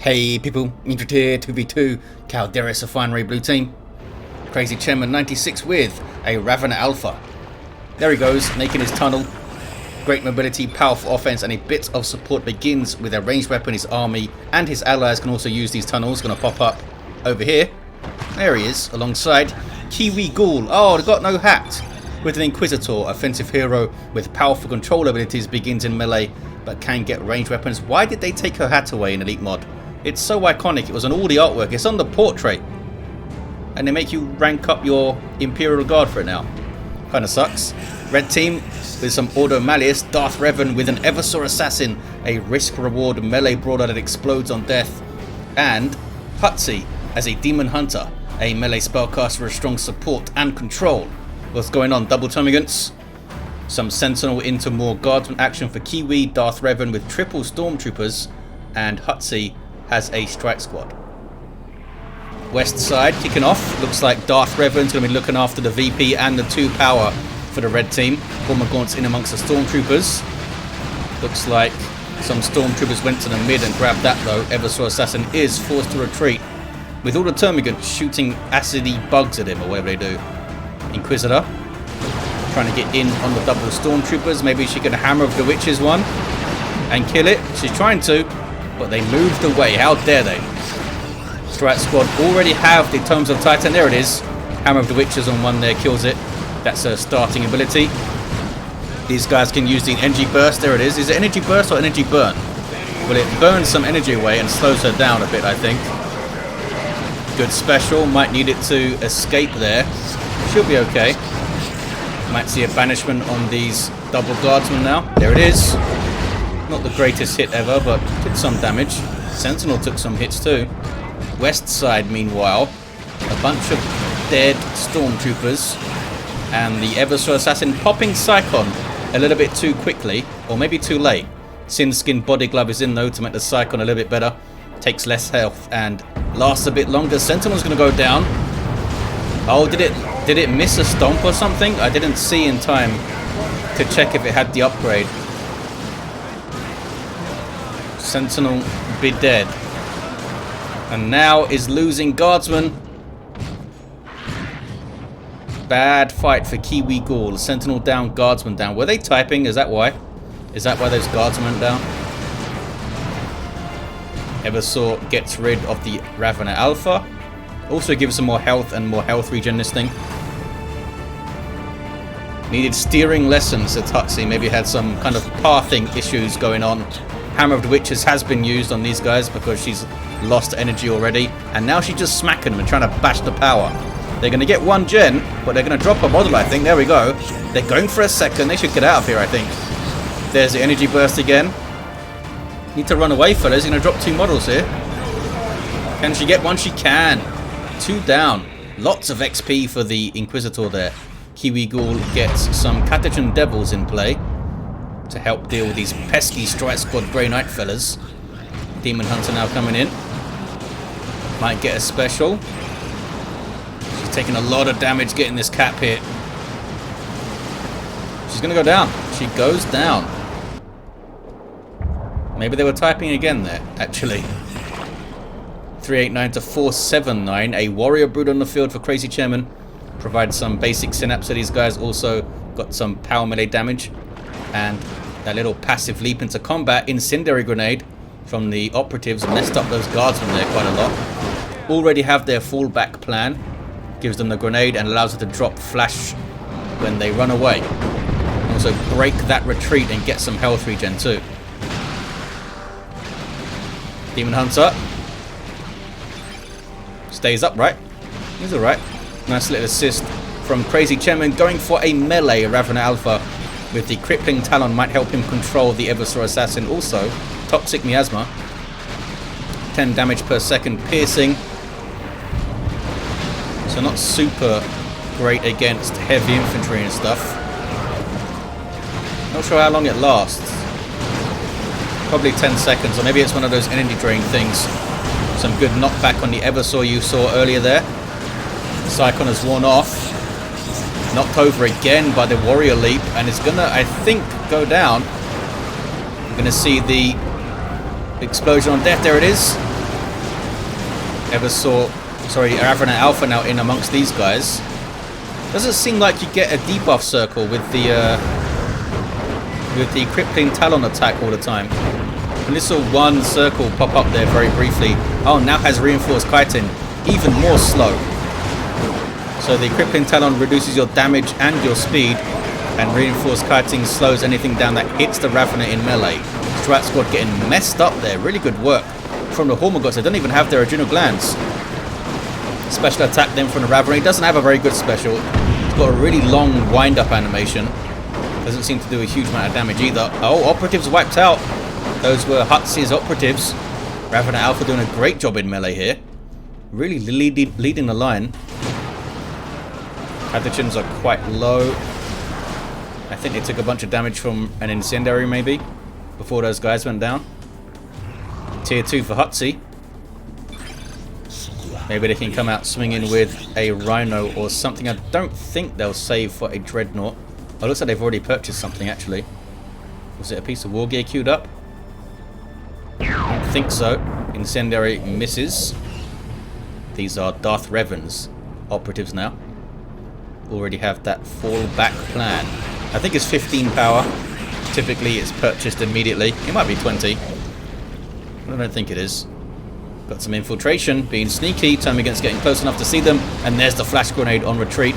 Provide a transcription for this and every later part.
Hey people, Injured here, 2v2, Calderis Refinery blue team. Crazy Chairman 96 with a Ravener Alpha. There he goes, making his tunnel. Great mobility, powerful offense, and a bit of support begins with a ranged weapon. His army and his allies can also use these tunnels. Gonna pop up over here. There he is, alongside Kiwi Ghoul. Oh, they've got no hat. With an Inquisitor, offensive hero with powerful control abilities, begins in melee but can get ranged weapons. Why did they take her hat away in Elite Mod? It's so iconic. It was on all the artwork. It's on the portrait. And they make you rank up your Imperial Guard for it now. Kinda sucks. Red team with some Ordo Malleus. Darth Revan with an Eversor Assassin. A risk-reward melee brawler that explodes on death. And Hutsy as a Demon Hunter. A melee spellcaster with strong support and control. What's going on? Double Termagants. Some Sentinel into more Guardsman action for Kiwi. Darth Revan with triple Stormtroopers. And Hutsy has a strike squad. West side kicking off. Looks like Darth Revan's going to be looking after the VP and the 2 power for the red team. Gormagaunt's in amongst the Stormtroopers. Looks like some Stormtroopers went to the mid and grabbed that though. Eversor Assassin is forced to retreat with all the Termagants shooting acidy bugs at him or whatever they do. Inquisitor trying to get in on the double Stormtroopers. Maybe she can hammer of the witches one and kill it. She's trying to, but they moved away. How dare they? Strike squad already have the Tomes of Titan. There it is. Hammer of the Witches on one there kills it. That's a starting ability. These guys can use the energy burst. There it is. Is it energy burst or energy burn? Well, it burns some energy away and slows her down a bit, I think. Good special. Might need it to escape there. She'll be okay. Might see a banishment on these double guardsmen now. There it is. Not the greatest hit ever, but did some damage. Sentinel took some hits too. West side, meanwhile, a bunch of dead Stormtroopers. And the Eversor Assassin popping Psychon a little bit too quickly, or maybe too late. Sin Skin Body Glove is in though to make the Psychon a little bit better. Takes less health and lasts a bit longer. Sentinel's going to go down. Oh, did it miss a stomp or something? I didn't see in time to check if it had the upgrade. Sentinel be dead. And now is losing Guardsman. Bad fight for Kiwi Ghoul. Sentinel down, Guardsman down. Were they typing? Is that why? Is that why those Guardsmen went down? Eversor gets rid of the Ravener Alpha. Also gives some more health and more health regen this thing. Needed steering lessons at Hutsy. Maybe had some kind of pathing issues going on. Hammer of the Witches has been used on these guys because she's lost energy already. And now she's just smacking them and trying to bash the power. They're going to get one gen, but they're going to drop a model, I think. There we go. They're going for a second. They should get out of here, I think. There's the energy burst again. Need to run away, fellas. He's going to drop 2 models here. Can she get one? She can. 2 down. Lots of XP for the Inquisitor there. Kiwi Ghoul gets some Catachan Devils in play to help deal with these pesky Strike Squad Grey Knight fellas. Demon Hunter now coming in. Might get a special. She's taking a lot of damage getting this cap hit. She's going to go down. She goes down. Maybe they were typing again there, actually. 389 to 479. A Warrior Brood on the field for Crazy Chairman. Provides some basic synapse to these guys. Also got some power melee damage. And that little passive leap into combat. Incendiary Grenade from the operatives messed up those guardsmen there quite a lot. Already have their fallback plan. Gives them the grenade and allows them to drop flash when they run away. Also break that retreat and get some health regen too. Demon Hunter stays upright. He's alright. Nice little assist from Crazy Chairman going for a melee Ravener Alpha. With the Crippling Talon might help him control the Eversor Assassin. Also, Toxic Miasma. 10 damage per second piercing. So not super great against heavy infantry and stuff. Not sure how long it lasts. Probably 10 seconds, or maybe it's one of those energy drain things. Some good knockback on the Eversor you saw earlier there. Psychon has worn off. Knocked over again by the Warrior Leap, and it's gonna, I think, go down. We're gonna see the explosion on death. There it is. Ravenant Alpha now in amongst these guys. Doesn't seem like you get a debuff circle with the Crippling Talon attack all the time. And this saw one circle pop up there very briefly. Oh, now has Reinforced Chitin, even more slow. So the Crippling Talon reduces your damage and your speed, and Reinforced Chitin slows anything down that hits the Ravener in melee. Strat Squad getting messed up there. Really good work from the Hormagaunts. They don't even have their adrenal glands. Special attack then from the Ravener. He doesn't have a very good special. He's got a really long wind-up animation. Doesn't seem to do a huge amount of damage either. Oh, Operatives wiped out. Those were Hutsi's Operatives. Ravenant Alpha doing a great job in melee here. Really leading the line. Catachans are quite low. I think they took a bunch of damage from an Incendiary maybe before those guys went down. Tier 2 for Hutsi. Maybe they can come out swinging with a Rhino or something. I don't think they'll save for a Dreadnought. Oh, it looks like they've already purchased something actually. Was it a piece of war gear queued up? I don't think so. Incendiary misses. These are Darth Revan's Operatives now. Already have that fallback plan. I think it's 15 power. Typically it's purchased immediately. It might be 20. I don't think it is. Got some infiltration, being sneaky. Termagant's getting close enough to see them. And there's the flash grenade on retreat.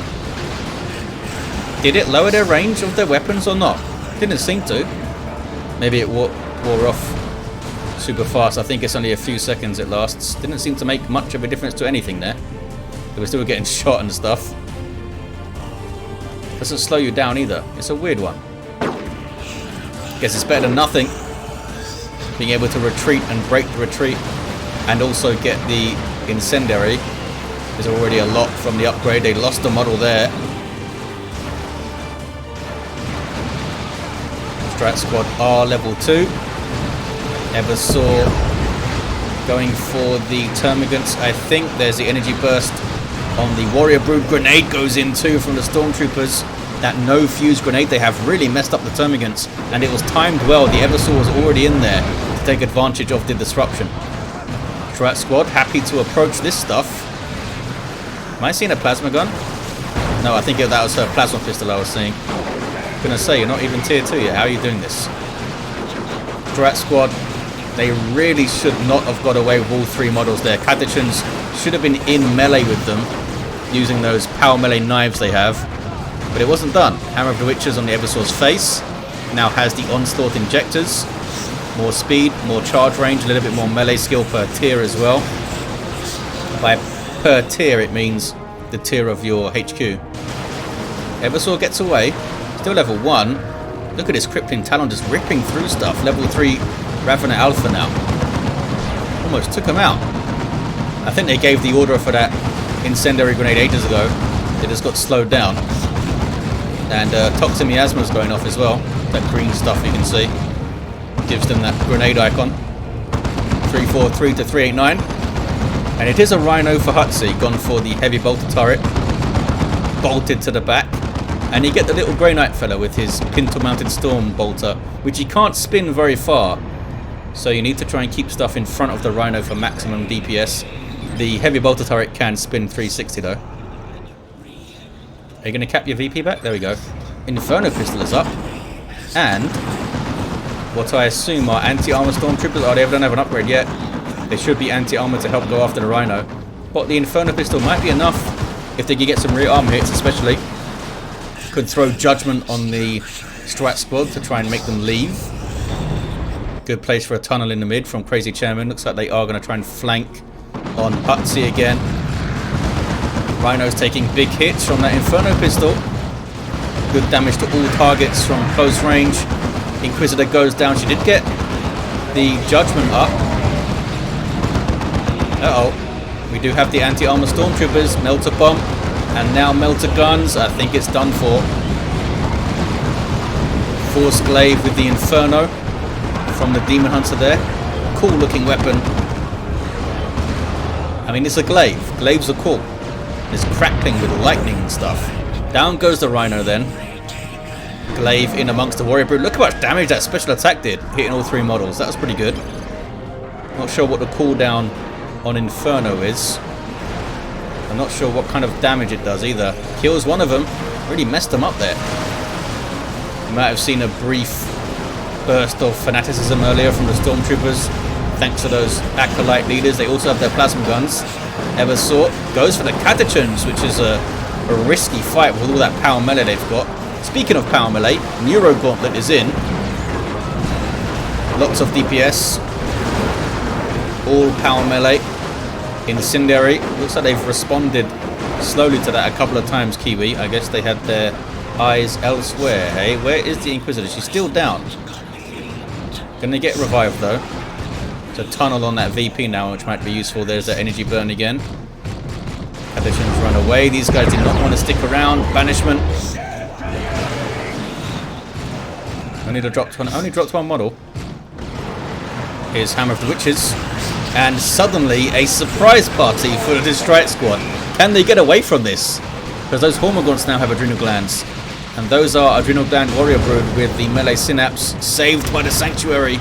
Did it lower their range of their weapons or not? Didn't seem to. Maybe it wore off super fast. I think it's only a few seconds it lasts. Didn't seem to make much of a difference to anything there. They were still getting shot and stuff. Doesn't slow you down either. It's a weird one. Guess it's better than nothing. Being able to retreat and break the retreat and also get the Incendiary. There's already a lot from the upgrade. They lost the model there. Strat Squad are level 2. Eversaw going for the Termagants. I think there's the energy burst on the Warrior Brood. Grenade goes in too from the Stormtroopers. That no fuse grenade they have really messed up the Termagants, and it was timed well. The Eversaw was already in there to take advantage of the disruption. Strat Squad happy to approach this stuff. Am I seeing a plasma gun? No, I think that was her plasma pistol I was seeing. Gonna say, you're not even tier 2 yet. How are you doing this? Strat Squad, they really should not have got away with all 3 models there. Catachans should have been in melee with them, using those power melee knives they have. But it wasn't done. Hammer of the Witches on the Eversaw's face. Now has the Onslaught injectors. More speed, more charge range, a little bit more melee skill per tier as well. By per tier it means the tier of your HQ. Eversaw gets away. Still level 1. Look at this Crippling Talon just ripping through stuff. Level 3 Ravenant Alpha now. Almost took him out. I think they gave the order for that Incendiary grenade ages ago. It just got slowed down. And Toxin Miasma's going off as well. That green stuff you can see. Gives them that grenade icon. 343 to 389. And it is a Rhino for Hutsi. Gone for the heavy bolter turret. Bolted to the back. And you get the little Grey Knight fella with his pintle-mounted Storm Bolter, which he can't spin very far. So you need to try and keep stuff in front of the Rhino for maximum DPS. The heavy bolter turret can spin 360 though. Are you going to cap your VP back? There we go. Inferno Pistol is up. And what I assume are anti-armor Stormtroopers. Oh, they don't have an upgrade yet. They should be anti-armor to help go after the Rhino. But the Inferno Pistol might be enough if they can get some rear armor hits especially. Could throw Judgment on the Strat Squad to try and make them leave. Good place for a tunnel in the mid from Crazy Chairman. Looks like they are going to try and flank on Hutsi again. Rhino's taking big hits from that Inferno Pistol. Good damage to all targets from close range. Inquisitor goes down. She did get the Judgment up. Uh-oh. We do have the anti-armor Stormtroopers. Melter Bomb. And now Melter Guns. I think it's done for. Force Glaive with the Inferno from the Demon Hunter there. Cool looking weapon. I mean, it's a glaive. Glaives are cool. It's crackling with lightning and stuff. Down goes the Rhino then. Glaive in amongst the Warrior Brood. Look how much damage that special attack did, hitting all 3 models. That was pretty good. Not sure what the cooldown on Inferno is. I'm not sure what kind of damage it does either. Kills one of them. Really messed them up there. You might have seen a brief burst of fanaticism earlier from the Stormtroopers. Thanks to those Acolyte leaders. They also have their plasma guns. Eversort goes for the Catachans, which is a risky fight with all that power melee they've got. Speaking of power melee, Neuro Gauntlet is in. Lots of DPS. All power melee. Incendiary. Looks like they've responded slowly to that a couple of times, Kiwi. I guess they had their eyes elsewhere, hey? Where is the Inquisitor? She's still down. Gonna get revived, though. There's a tunnel on that VP now, which might be useful. There's that energy burn again. Catachans run away. These guys did not want to stick around. Banishment. Only dropped one model. Here's Hammer of the Witches. And suddenly a surprise party for the Destroy It squad. Can they get away from this? Because those Hormagaunts now have adrenal glands. And those are Adrenal Gland Warrior Brood with the melee synapse saved by the Sanctuary.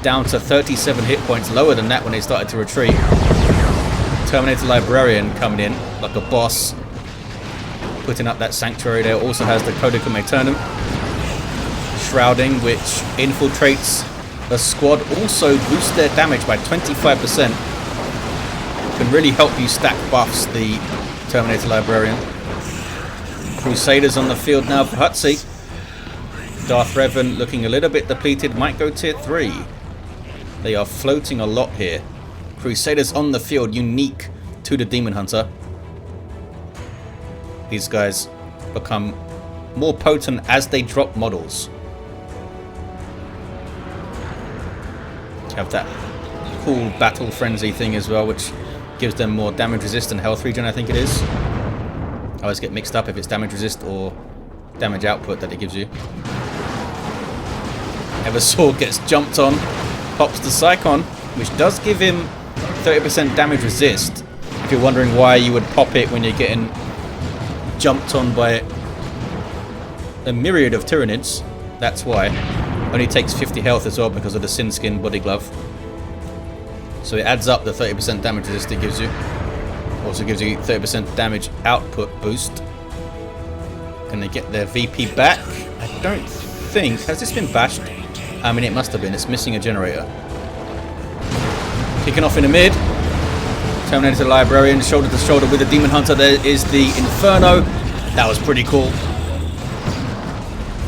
Down to 37 hit points, lower than that when they started to retreat. Terminator Librarian coming in like a boss. Putting up that Sanctuary there. Also has the Codicum Aeternum. Shrouding, which infiltrates the squad. Also boosts their damage by 25%. Can really help you stack buffs, the Terminator Librarian. Crusaders on the field now for Hutsy. Darth Revan looking a little bit depleted. Might go tier 3. They are floating a lot here. Crusaders on the field, unique to the Demon Hunter. These guys become more potent as they drop models. Have that cool battle frenzy thing as well, which gives them more damage resist and health regen, I think it is. I always get mixed up if it's damage resist or damage output that it gives you. Eversort gets jumped on, pops the Psychon, which does give him 30% damage resist. If you're wondering why you would pop it when you're getting jumped on by a myriad of Tyranids, that's why. Only takes 50 health as well because of the Sin Skin body glove. So it adds up the 30% damage resist it gives you. Also gives you 30% damage output boost. Can they get their VP back? I don't think. Has this been bashed? I mean, it must have been. It's missing a generator. Kicking off in the mid. Terminator Librarian shoulder to shoulder with the Demon Hunter. There is the Inferno. That was pretty cool.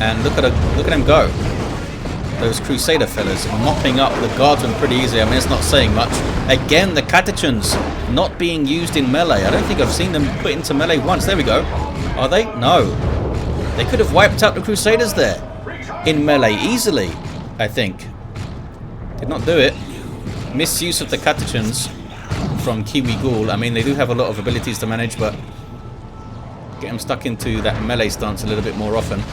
And look at them go. Those Crusader fellas mopping up the Guardsmen pretty easy. I mean, it's not saying much. Again, the Catachans not being used in melee. I don't think I've seen them put into melee once. There we go. Are they? No. They could have wiped out the Crusaders there in melee easily, I think. Did not do it. Misuse of the Catachans from Kiwi Ghoul. I mean, they do have a lot of abilities to manage, but get them stuck into that melee stance a little bit more often.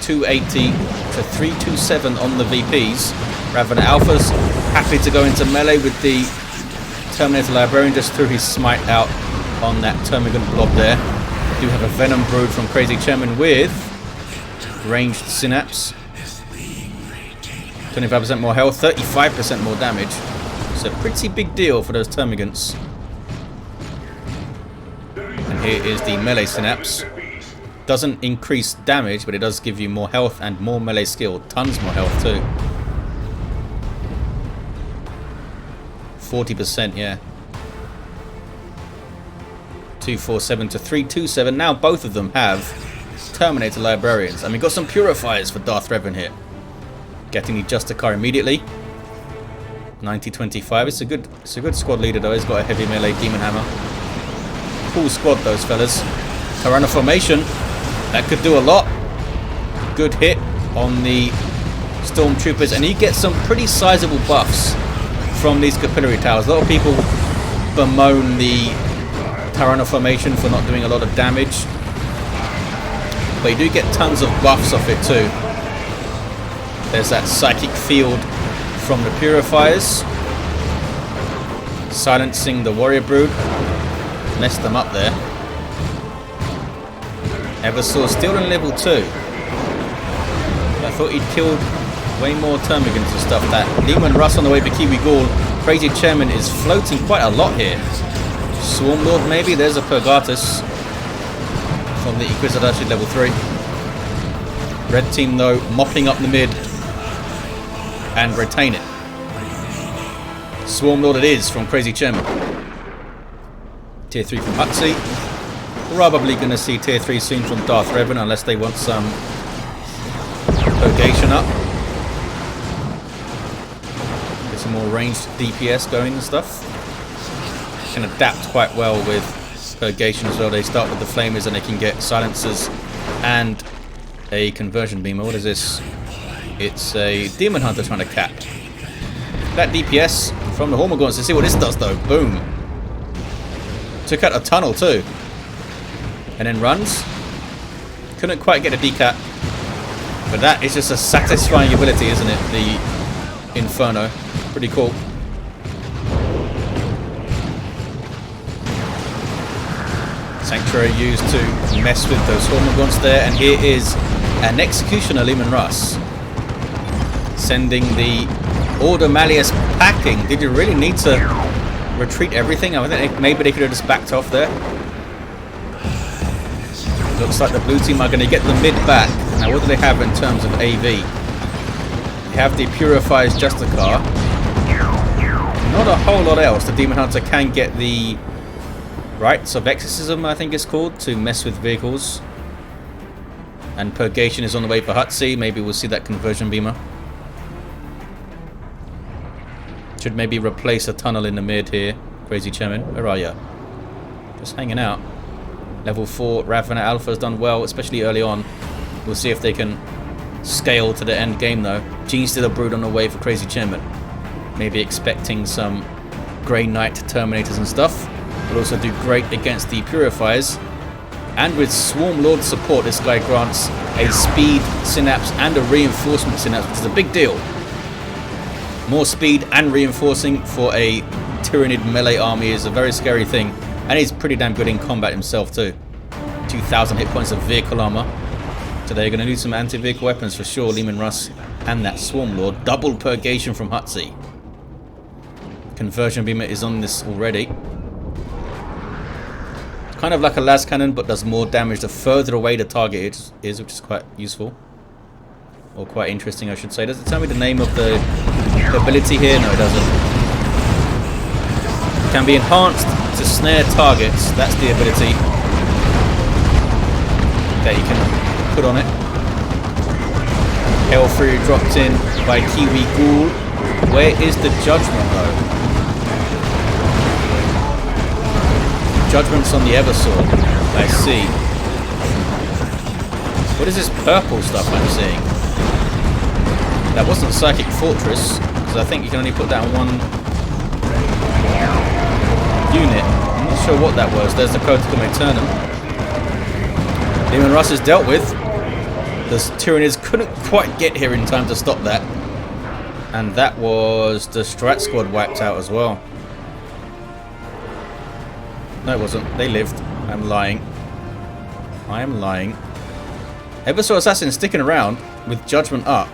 280 to 327 on the VPs. Ravenna Alphas happy to go into melee with the Terminator Librarian. Just threw his smite out on that Termagant blob there. Do have a Venom Brood from Crazy Chairman with ranged Synapse. 25% more health, 35% more damage. It's a pretty big deal for those Termagants. And here is the melee Synapse. Doesn't increase damage, but it does give you more health and more melee skill. Tons more health too. 40%, yeah. 247 to 327. Now both of them have Terminator Librarians. And we've got some Purifiers for Darth Revan here. Getting the Justicar immediately. 90-25. It's a good squad leader though. He's got a heavy melee Demon Hammer. Cool squad, those fellas. Tyranno Formation. That could do a lot. Good hit on the Stormtroopers. And he gets some pretty sizable buffs from these Capillary Towers. A lot of people bemoan the Tyranno Formation for not doing a lot of damage. But you do get tons of buffs off it too. There's that Psychic Field from the Purifiers. Silencing the Warrior Brood. Messed them up there. Eversort still in level 2. I thought he'd killed way more Termagants and stuff. That Leman Russ on the way for Kiwi Ghoul. Crazy Chairman is floating quite a lot here. Swarm Lord maybe? There's a Purgatus from the Inquisitor, actually level 3. Red team though mopping up the mid and retain it. Swarm Lord it is from Crazy Chairman. Tier 3 from Hutsy. Probably going to see Tier 3 soon from Darth Revan unless they want some Purgation up. Get some more ranged DPS going and stuff. Can adapt quite well with Purgation as well. They start with the Flamers and they can get Silencers and a Conversion Beamer. What is this? It's a Demon Hunter trying to cap. That DPS from the Hormagaunts. Let's see what this does though. Boom. Took out a tunnel too. And then runs. Couldn't quite get a decap. But that is just a satisfying ability, isn't it? The Inferno. Pretty cool. Sanctuary used to mess with those Hormagaunts there. And here is an Executioner, Leman Russ. Sending the Order Malleus packing. Did you really need to retreat everything? I think maybe they could have just backed off there. Looks like the blue team are going to get the mid back. Now what do they have in terms of AV? They have the Purifier's Justicar. Not a whole lot else. The Demon Hunter can get the Rites of Exorcism, I think it's called, to mess with vehicles. And Purgation is on the way for Hutsy. Maybe we'll see that Conversion Beamer. Should maybe replace a tunnel in the mid here. Crazy Chairman, where are you? Just hanging out. Level 4 Ravana Alpha has done well, especially early on. We'll see if they can scale to the end game though. Genestealer Brood on the way for Crazy Chairman. Maybe expecting some Grey Knight Terminators and stuff. Will also do great against the Purifiers. And with Swarm Lord support, this guy grants a Speed Synapse and a Reinforcement Synapse, which is a big deal. More speed and reinforcing for a Tyranid melee army is a very scary thing. And he's pretty damn good in combat himself too. 2,000 hit points of vehicle armor. So they're going to do some anti-vehicle weapons for sure, Leman Russ and that Swarm Lord. Double Purgation from Hutsy. Conversion Beamer is on this already. Kind of like a las cannon, but does more damage the further away the target is, which is quite useful. Or quite interesting, I should say. Does it tell me the name of the ability here? No, it doesn't. Can be enhanced to snare targets. That's the ability that you can put on it. Hellfury dropped in by Kiwi Ghoul. Where is the Judgment though? Judgment's on the Eversword. I see. What is this purple stuff I'm seeing? That wasn't Psychic Fortress, because I think you can only put that on one unit. I'm not sure what that was. There's the Codicum Aeternum. Leman Russ is dealt with. The Tyranids couldn't quite get here in time to stop that. And that was the Strat Squad wiped out as well. No, it wasn't. They lived. I'm lying. I am lying. Eversword Assassin sticking around with Judgment up.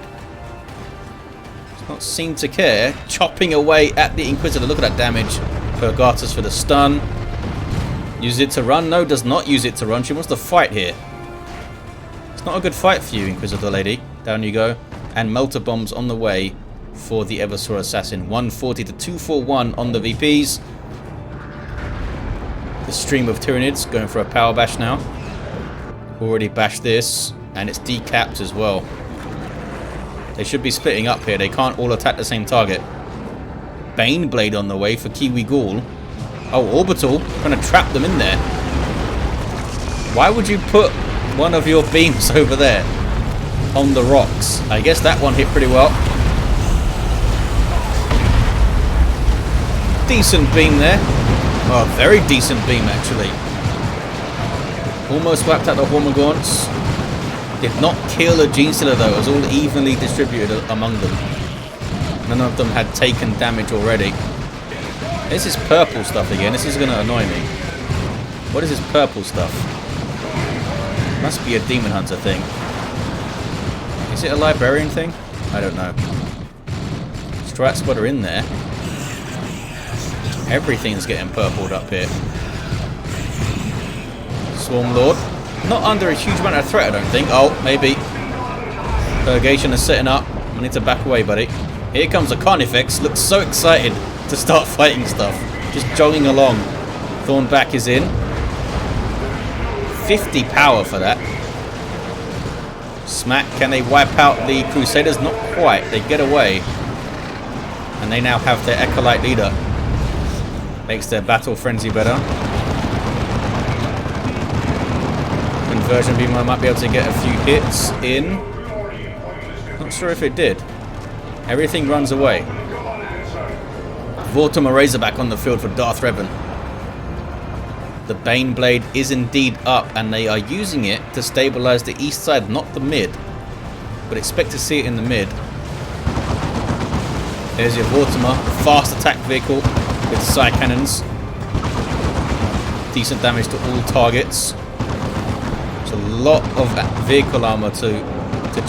Does not seem to care. Chopping away at the Inquisitor. Look at that damage. Purgatus for the stun. Use it to run. No, does not use it to run. She wants to fight here. It's not a good fight for you, Inquisitor lady. Down you go. And Melter Bombs on the way for the Eversword Assassin. 140 to 241 on the VPs. The stream of Tyranids going for a power bash now. Already bashed this. And it's decapped as well. They should be splitting up here. They can't all attack the same target. Baneblade on the way for Kiwi Ghoul. Oh, Orbital. Trying to trap them in there. Why would you put one of your beams over there? On the rocks. I guess that one hit pretty well. Decent beam there. Oh, very decent beam actually. Almost wiped out the Hormagaunts. Did not kill a Genestealer though. It was all evenly distributed among them. None of them had taken damage already. This is purple stuff again. This is going to annoy me. What is this purple stuff? Must be a Demon Hunter thing. Is it a Librarian thing? I don't know. Strat Squad are in there. Everything's getting purpled up here. Swarm Lord. Not under a huge amount of threat, I don't think. Oh, maybe. Purgation is setting up. I need to back away, buddy. Here comes a Carnifex. Looks so excited to start fighting stuff. Just jogging along. Thornback is in. 50 power for that. Smack. Can they wipe out the Crusaders? Not quite. They get away. And they now have their Acolyte leader. Makes their battle frenzy better. Conversion beam, I might be able to get a few hits in. Not sure if it did. Everything runs away. Vortimer Razorback on the field for Darth Revan. The Baneblade is indeed up, and they are using it to stabilize the east side, not the mid. But expect to see it in the mid. There's your Vortimer, fast attack vehicle with side cannons. Decent damage to all targets. There's a lot of vehicle armor to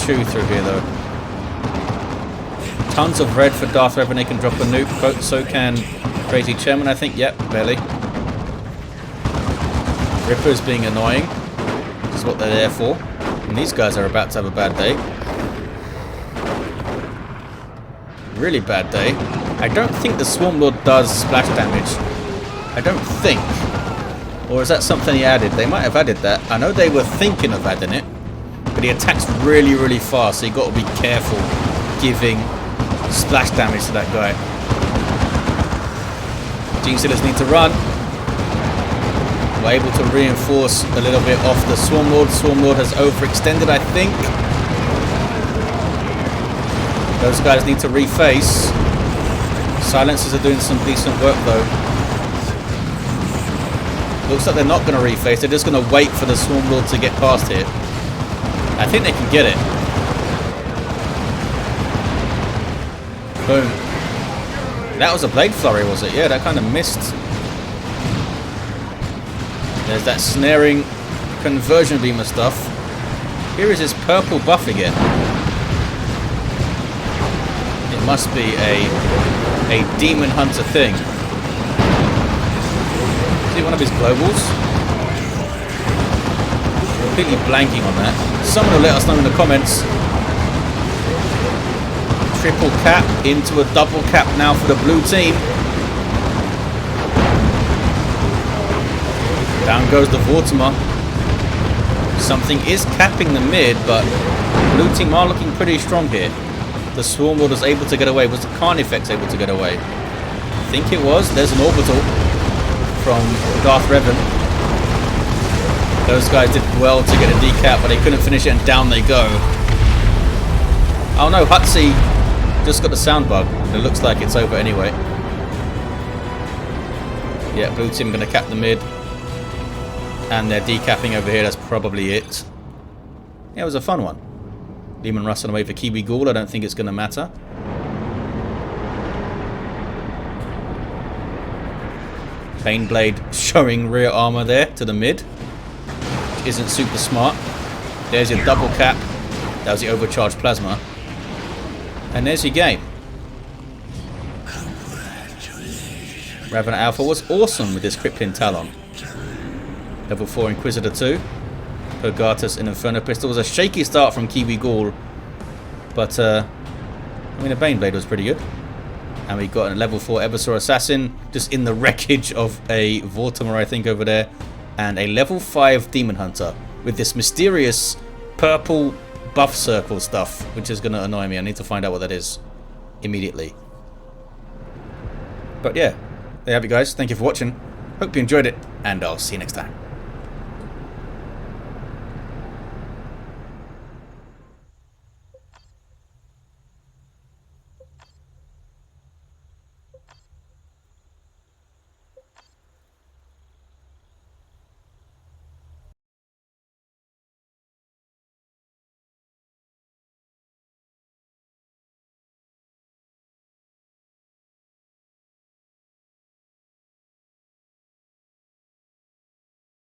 chew through here, though. Tons of red for Darth Revan. They can drop a nuke. So can Crazy Chairman, I think. Yep, barely. Ripper's being annoying. This is what they're there for. And these guys are about to have a bad day. Really bad day. I don't think the Swarm Lord does splash damage. I don't think. Or is that something he added? They might have added that. I know they were thinking of adding it. But he attacks really, really fast. So you got to be careful giving splash damage to that guy. Genestealers need to run. We're able to reinforce a little bit off the Swarm Lord. Swarm Lord has overextended, I think. Those guys need to reface. Silencers are doing some decent work, though. Looks like they're not going to reface. They're just going to wait for the Swarm Lord to get past here. I think they can get it. Boom. That was a Blade Flurry, was it? Yeah, that kind of missed. There's that snaring conversion beamer stuff. Here is his purple buff again. It must be a Demon Hunter thing. Is he one of his globals? Completely blanking on that. Someone will let us know in the comments. Triple cap into a double cap now for the blue team. Down goes the Vortimer. Something is capping the mid, but blue team are looking pretty strong here. The Swarm Lord was able to get away. Was the Carnifex able to get away? I think it was. There's an orbital from Darth Revan. Those guys did well to get a decap, but they couldn't finish it, and down they go. Oh no, Hutsy just got the sound bug. It looks like it's over anyway. Yeah, blue team going to cap the mid. And they're decapping over here. That's probably it. Yeah, it was a fun one. Demon Rustling away for Kiwi Ghoul. I don't think it's going to matter. Baneblade showing rear armor there to the mid. Which isn't super smart. There's your double cap. That was the overcharged plasma. And there's your game. Ravenna Alpha was awesome with this Krypton Talon. Level 4 Inquisitor 2. Purgatus and Inferno Pistol. Was a shaky start from Kiwi Ghoul. But, I mean, a Baneblade was pretty good. And we got a level 4 Ebersaur Assassin. Just in the wreckage of a Vortimer, I think, over there. And a level 5 Demon Hunter. With this mysterious purple buff circle stuff. Which is going to annoy me. I need to find out what that is. Immediately. But yeah. There you have it, guys. Thank you for watching. Hope you enjoyed it. And I'll see you next time.